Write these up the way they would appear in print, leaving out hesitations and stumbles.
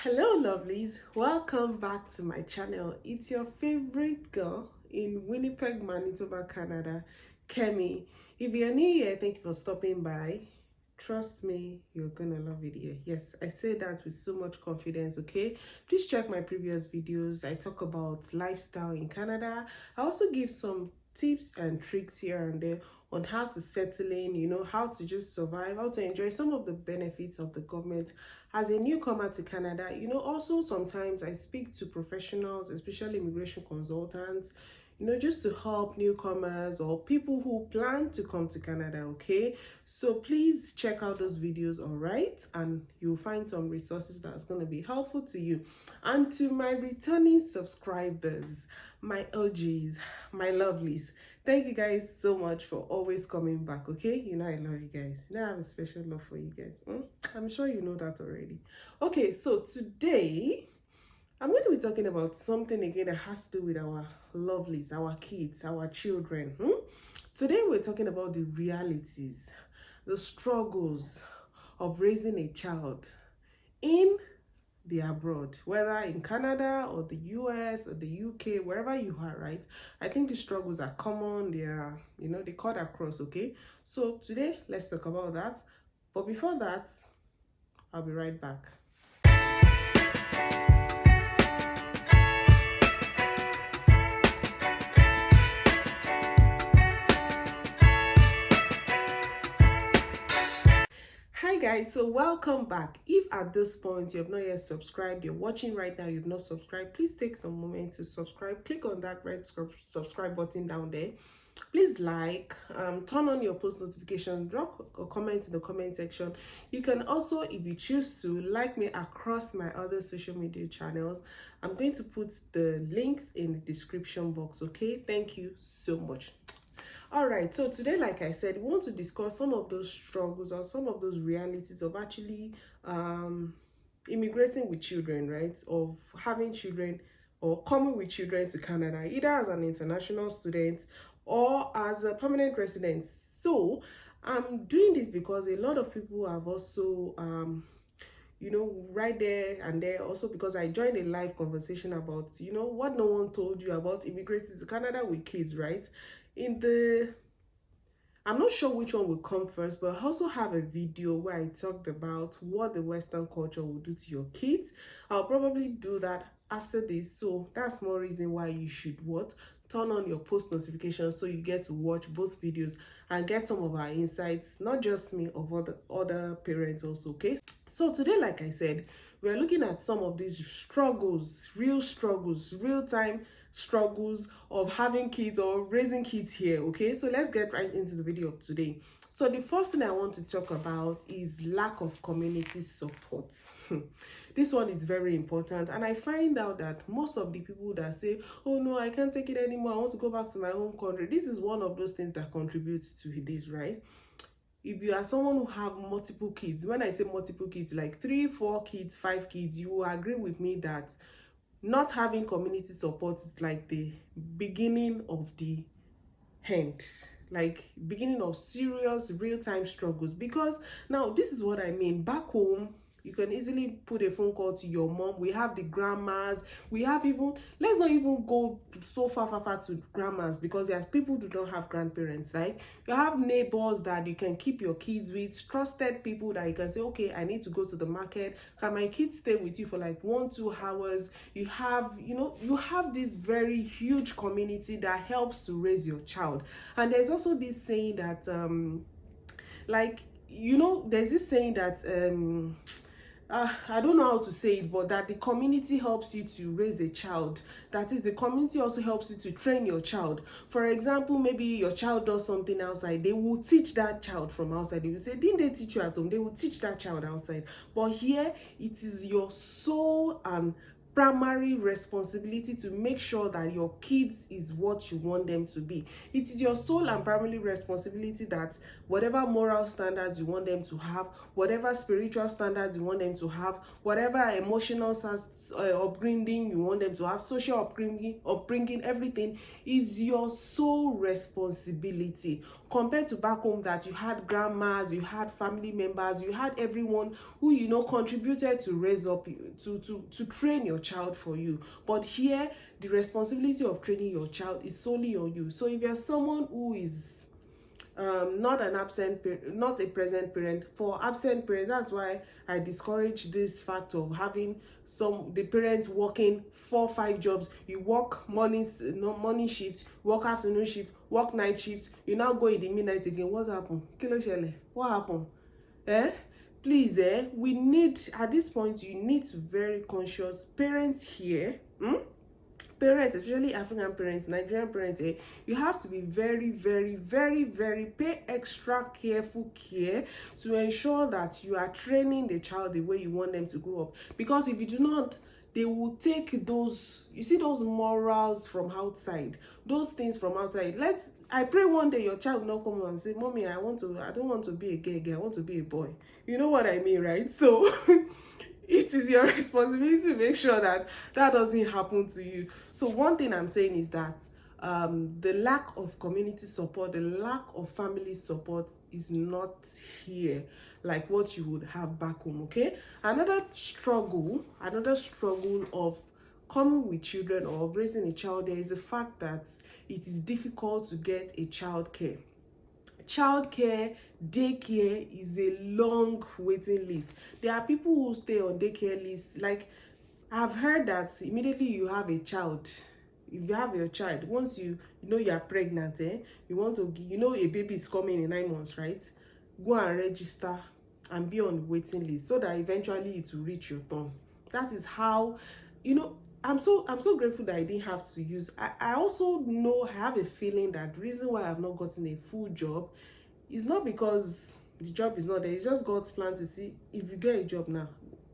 Hello lovelies, welcome back to my channel. It's your favorite girl in Winnipeg, Manitoba, Canada, Kemi. If you're new here, thank you for stopping by. Trust me, you're gonna love it here. Yes, I say that with so much confidence, okay? Please check my previous videos. I talk about lifestyle in Canada. I also give some tips and tricks here and there on how to settle in, how to just survive, how to enjoy some of the benefits of the government as a newcomer to Canada. Also sometimes I speak to professionals, especially immigration consultants, just to help newcomers or people who plan to come to Canada, okay? So please check out those videos, all right? And you'll find some resources that's going to be helpful to you. And to my returning subscribers, my OGs, my lovelies, thank you guys so much for always coming back, okay? I love you guys. I have a special love for you guys. I'm sure you know that already. Okay, so today I'm going to be talking about something again that has to do with our lovelies, our kids, our children. Today we're talking about the realities, the struggles of raising a child in the abroad, whether in Canada or the US or the UK, wherever you are, right? I think the struggles are common. They are, they cut across, okay? So today, let's talk about that. But before that, I'll be right back. Hi guys, so welcome back. If at this point you have not yet subscribed, you're watching right now, you've not subscribed, please take some moment to subscribe. Click on that red subscribe button down there. Please like, turn on your post notification, drop a comment in the comment section. You can also, if you choose to, like me across my other social media channels. I'm going to put the links in the description box, okay? Thank you so much. All right, so today, like I said, we want to discuss some of those struggles or some of those realities of actually immigrating with children, right? Of having children or coming with children to Canada, either as an international student or as a permanent resident. So I'm doing this because a lot of people have also right there and there, also because I joined a live conversation about what no one told you about immigrating to Canada with kids, right? I'm not sure which one will come first, but I also have a video where I talked about what the Western culture will do to your kids. I'll probably do that after this, so that's more reason why you should turn on your post notifications so you get to watch both videos and get some of our insights, not just me, of other parents also, okay? So today, like I said, we are looking at some of these struggles, real-time struggles of having kids or raising kids here, okay? So let's get right into the video of today. So the first thing I want to talk about is lack of community support. This one is very important, and I find out that most of the people that say, oh no, I can't take it anymore, I want to go back to my home country, this is one of those things that contributes to this, right? If you are someone who have multiple kids, when I say multiple kids, like 3, 4 kids, 5 kids, you will agree with me that not having community support is like the beginning of the end, like beginning of serious real-time struggles. Because now this is what I mean. Back home, you can easily put a phone call to your mom. We have the grandmas. We have even, let's not even go so far to grandmas, because there's people who don't have grandparents, right? You have neighbors that you can keep your kids with, trusted people that you can say, okay, I need to go to the market. Can my kids stay with you for like 1-2 hours? You have, you have this very huge community that helps to raise your child. And there's also this saying that, there's this saying that, I don't know how to say it, but that the community helps you to raise a child. That is, the community also helps you to train your child. For example, maybe your child does something outside, they will teach that child from outside. They will say, didn't they teach you at home? They will teach that child outside. But here, it is your soul and primary responsibility to make sure that your kids is what you want them to be. It is your sole and primary responsibility that whatever moral standards you want them to have, whatever spiritual standards you want them to have, whatever emotional upbringing you want them to have, social upbringing, everything is your sole responsibility. Compared to back home that you had grandmas, you had family members, you had everyone who contributed to raise up, to train your child for you. But here the responsibility of training your child is solely on you. So if you're someone who is not a present parent, for absent parents, that's why I discourage this fact of having the parents working 4-5 jobs. You work morning shift, work afternoon shift, work night shift, you now go in the midnight again. What happened? Kilo shele, what happened? Please, we need, at this point, you need to very conscious parents here. Parents, especially African parents, Nigerian parents, you have to be very, very, very, very pay extra careful care to ensure that you are training the child the way you want them to grow up. Because if you do not, they will take those, you see, those morals from outside, those things from outside. I pray one day your child will not come and say, Mommy, I don't want to be a girl, I want to be a boy. You know what I mean, right? So it is your responsibility to make sure that that doesn't happen to you. So one thing I'm saying is that the lack of community support, the lack of family support is not here like what you would have back home. Okay, another struggle of coming with children or of raising a child, there is the fact that it is difficult to get a childcare. Childcare, daycare is a long waiting list. There are people who stay on daycare lists. Like, I've heard that immediately you have a child, if you have your child, once you know you are pregnant, you want to, a baby is coming in 9 months, right? Go and register and be on the waiting list so that eventually it will reach your turn. That is how, I'm so grateful that I didn't have to use. I also know, I have a feeling that the reason why I've not gotten a full job is not because the job is not there. It's just God's plan to see, if you get a job now,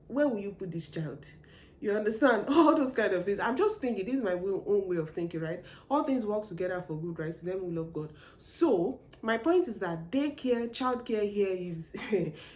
where will you put this child? You understand? All those kind of things. I'm just thinking, this is my own way of thinking, right? All things work together for good, right? To them who love God. So my point is that daycare, childcare here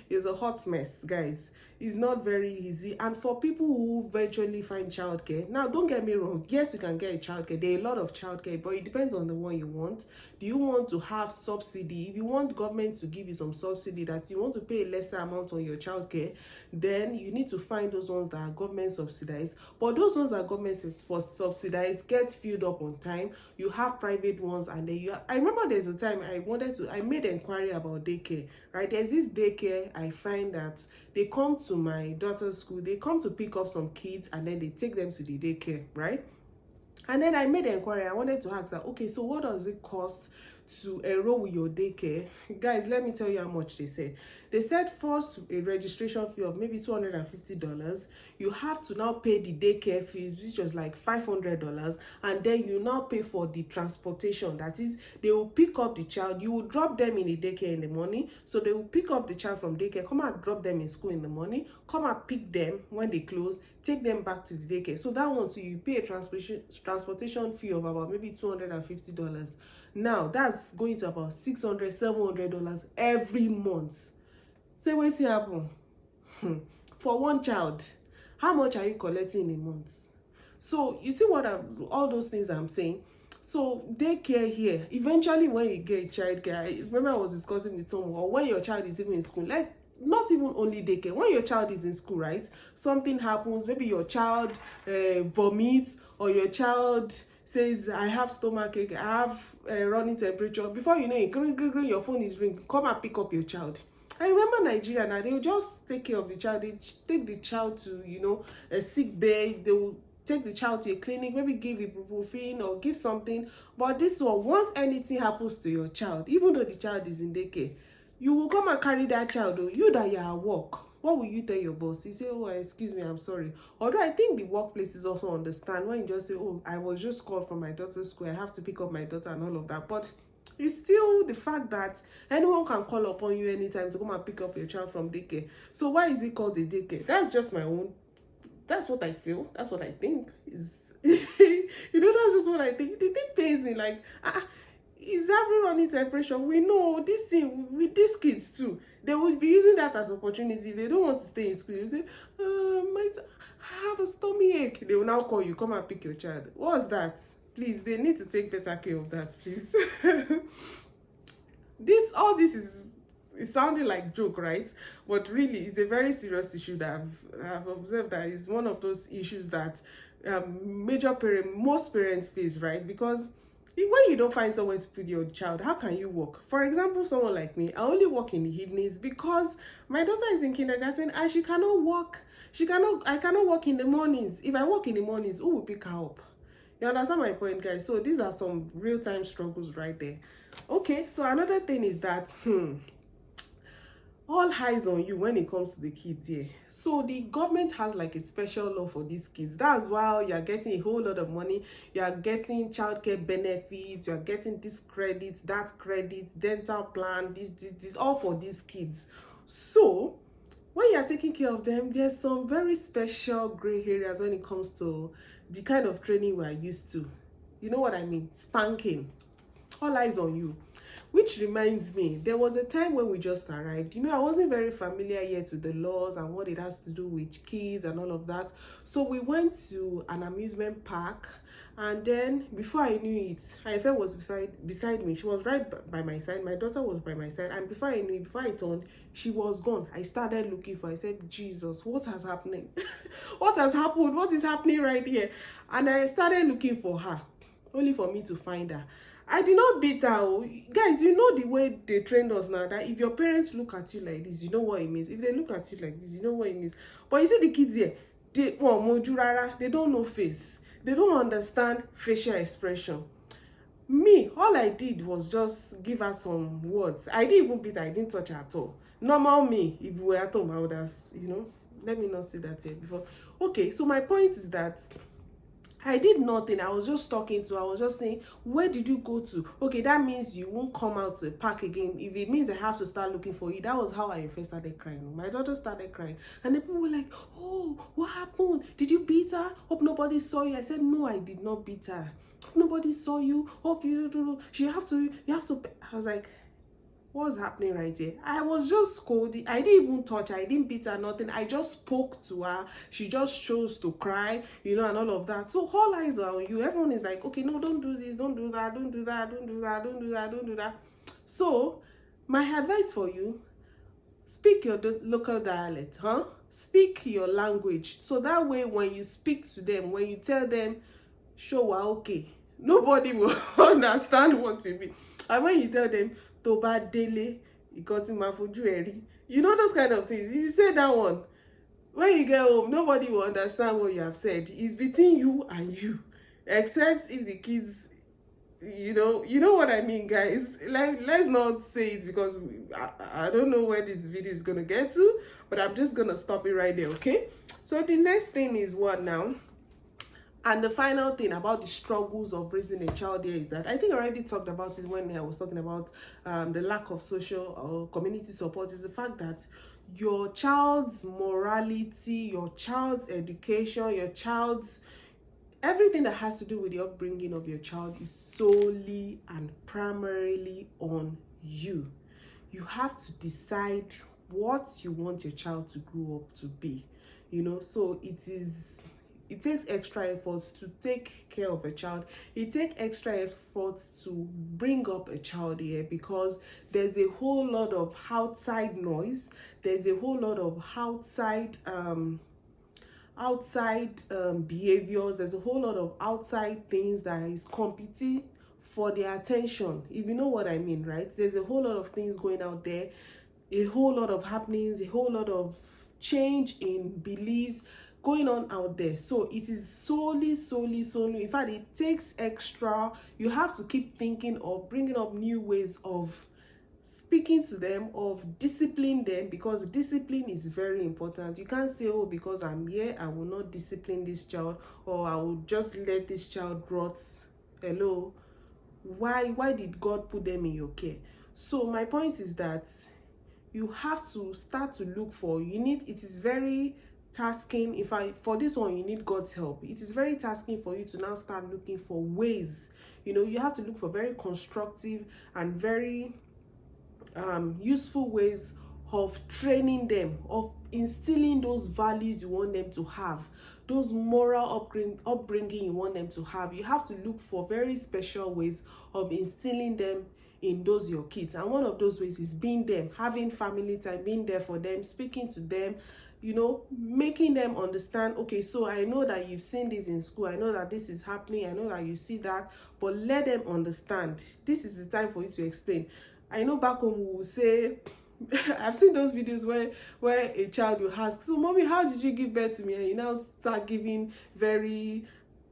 is a hot mess, guys. It's not very easy. And for people who eventually find childcare, now don't get me wrong, yes, you can get a childcare. There are a lot of childcare, but it depends on the one you want. Do you want to have subsidy? If you want government to give you some subsidy, that you want to pay a lesser amount on your childcare, then you need to find those ones that are government subsidized. But those ones that are government subsidized get filled up on time. You have private ones, and then I remember there's a time I made inquiry about daycare, right? There's this daycare, I find that they come to my daughter's school, they come to pick up some kids, and then they take them to the daycare, right? And then I made an inquiry. I wanted to ask that, okay, so what does it cost to enroll with your daycare? Guys, let me tell you how much they said. They said first a registration fee of maybe $250. You have to now pay the daycare fees, which was like $500, and then you now pay for the transportation. That is, they will pick up the child. You will drop them in the daycare in the morning. So they will pick up the child from daycare, come and drop them in school in the morning, come and pick them when they close, take them back to the daycare. So that one, so you pay a transportation fee of about maybe $250. Now that's going to about $600-700 every month. Say what happen for one child? How much are you collecting in a month? So you see what all those things I'm saying. So daycare here, eventually when you get childcare, I remember I was discussing with someone, or when your child is even in school, not even only daycare, when your child is in school, right? Something happens, maybe your child vomits, or your child says, I have stomachache, I have running temperature. Before you know it, your phone is ringing, come and pick up your child. I remember Nigeria now, they will just take care of the child. They take the child to, a sick bay. They will take the child to a clinic, maybe give ibuprofen or give something. But this one, once anything happens to your child, even though the child is in daycare, you will come and carry that child. You that you are at work, what will you tell your boss? You say, oh, excuse me, I'm sorry. Although I think the workplaces also understand when you just say, oh, I was just called from my daughter's school, I have to pick up my daughter and all of that. But it's still the fact that anyone can call upon you anytime to come and pick up your child from daycare. So why is it called a daycare? That's just my own That's what I feel. That's what I think is. That's just what I think. The thing pains me. Like, is having running temperature. We know this thing with these kids too. They will be using that as opportunity. If they don't want to stay in school, you say, might have a stomach ache. They will now call you, come and pick your child. What's that? Please, they need to take better care of that, please. All this is sounding like joke, right? But really, it's a very serious issue that I've observed that is one of those issues that most parents face, right? Because when you don't find somewhere to put your child, how can you work? For example, someone like me, I only work in the evenings because my daughter is in kindergarten and she cannot work. I cannot work in the mornings. If I work in the mornings, who will pick her up? You understand my point, guys? So these are some real-time struggles right there. Okay, so another thing is that all eyes on you when it comes to the kids here. So the government has like a special law for these kids. That's why you're getting a whole lot of money. You are getting childcare benefits. You are getting this credit, that credit, dental plan, this all for these kids. So when you're taking care of them, there's some very special gray areas when it comes to the kind of training we're used to. You know what I mean? Spanking. All eyes on you. Which reminds me, there was a time when we just arrived. I wasn't very familiar yet with the laws and what it has to do with kids and all of that. So we went to an amusement park, and then before I knew it, Ife was beside me. She was right by my side. My daughter was by my side. And before I knew it, before I turned, she was gone. I started looking for her. I said, Jesus, what has happened? What has happened? What is happening right here? And I started looking for her, only for me to find her. I did not beat her. Guys, you know the way they trained us now, that if your parents look at you like this, you know what it means. If they look at you like this, you know what it means. But you see the kids here, they don't know face. They don't understand facial expression. Me, all I did was just give her some words. I didn't even beat her. I didn't touch her at all. Normal me, if we were at home, I would have, let me not say that here before. Okay, so my point is that I did nothing. I was just talking to her. I was just saying, where did you go to? Okay, that means you won't come out to the park again. If it means I have to start looking for you. That was how I first started crying. My daughter started crying. And the people were like, oh, what happened? Did you beat her? Hope nobody saw you. I said, no, I did not beat her. Hope nobody saw you. Hope you don't. You have to. I was like, what's happening right here? I was just scolding. I didn't even touch her. I didn't beat her, nothing. I just spoke to her. She just chose to cry, and all of that. So all eyes are on you. Everyone is like, okay, no, don't do this, don't do that, don't do that, don't do that, don't do that, don't do that. So my advice for you, speak your local dialect, Speak your language. So that way when you speak to them, when you tell them, show her okay, nobody will understand what you mean. And when you tell them, tó bá délé, ìkan tí máa fojú ẹ rí, those kind of things. If you say that one, when you get home, nobody will understand what you have said. It's between you and you, except if the kids, you know what I mean, guys. Let's not say it, because I don't know where this video is gonna get to, but I'm just gonna stop it right there. Okay, so the next thing is what now? And the final thing about the struggles of raising a child here is that I think I already talked about it when I was talking about the lack of social or community support, is the fact that your child's morality, your child's education, your child's everything that has to do with the upbringing of your child is solely and primarily on you. You have to decide what you want your child to grow up to be, so it takes extra efforts to take care of a child. It takes extra efforts to bring up a child here, because there's a whole lot of outside noise. There's a whole lot of outside behaviors. There's a whole lot of outside things that is competing for their attention, if you know what I mean, right? There's a whole lot of things going out there, a whole lot of happenings, a whole lot of change in beliefs going on out there. So it is solely, in fact, it takes extra. You have to keep thinking of bringing up new ways of speaking to them, of disciplining them, because discipline is very important. You can't say, oh, because I'm here, I will not discipline this child, or I will just let this child rot. Hello, why did God put them in your care? So my point is that you have to start to look for, it is very tasking. If I for this one you need God's help. It is very tasking for you to now start looking for ways. You have to look for very constructive and very useful ways of training them, of instilling those values you want them to have, those moral upbringing you want them to have. You have to look for very special ways of instilling them in those your kids. And one of those ways is being them, having family time, being there for them, speaking to them, making them understand, okay, so I know that you've seen this in school, I know that this is happening, I know that you see that, but let them understand. This is the time for you to explain. I know back home we will say, I've seen those videos where a child will ask, so mommy, how did you give birth to me? And you now start giving very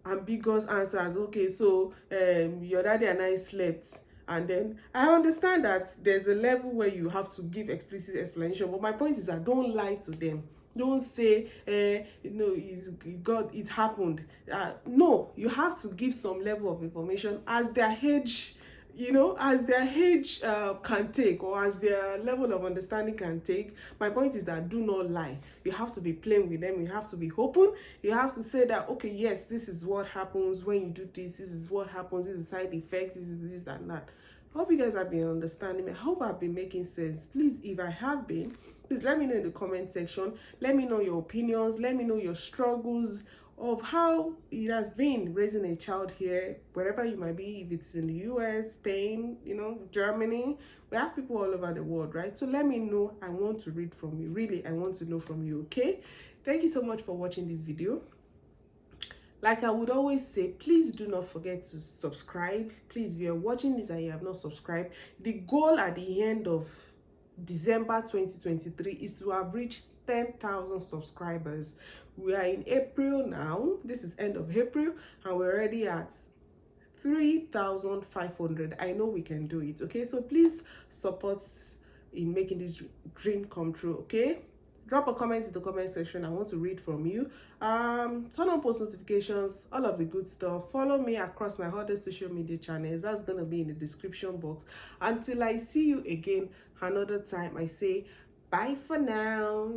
ambiguous answers. Okay, so your daddy and I slept. And then I understand that there's a level where you have to give explicit explanation, but my point is that don't lie to them. Don't say, God, it happened. No, you have to give some level of information as their age, as their age can take, or as their level of understanding can take. My point is that do not lie. You have to be plain with them. You have to be open. You have to say that, okay, yes, this is what happens when you do this. This is what happens. This is side effects. This is this, that, and that. I hope you guys have been understanding me. I hope I've been making sense. Please, if I have been, please let me know in the comment section. Let me know your opinions. Let me know your struggles of how it has been raising a child here, wherever you might be, if it's in the US, Spain, Germany. We have people all over the world, right? So let me know. I want to read from you. Really, I want to know from you, okay? Thank you so much for watching this video. Like I would always say, please do not forget to subscribe. Please, if you're watching this and you have not subscribed, the goal at the end of December 2023 is to have reached 10,000 subscribers. We are in April now. This is end of April, and we're already at 3,500. I know we can do it, okay? So please support in making this dream come true, okay? Drop a comment in the comment section. I want to read from you. Turn on post notifications, all of the good stuff. Follow me across my other social media channels. That's going to be in the description box. Until I see you again another time, I say bye for now.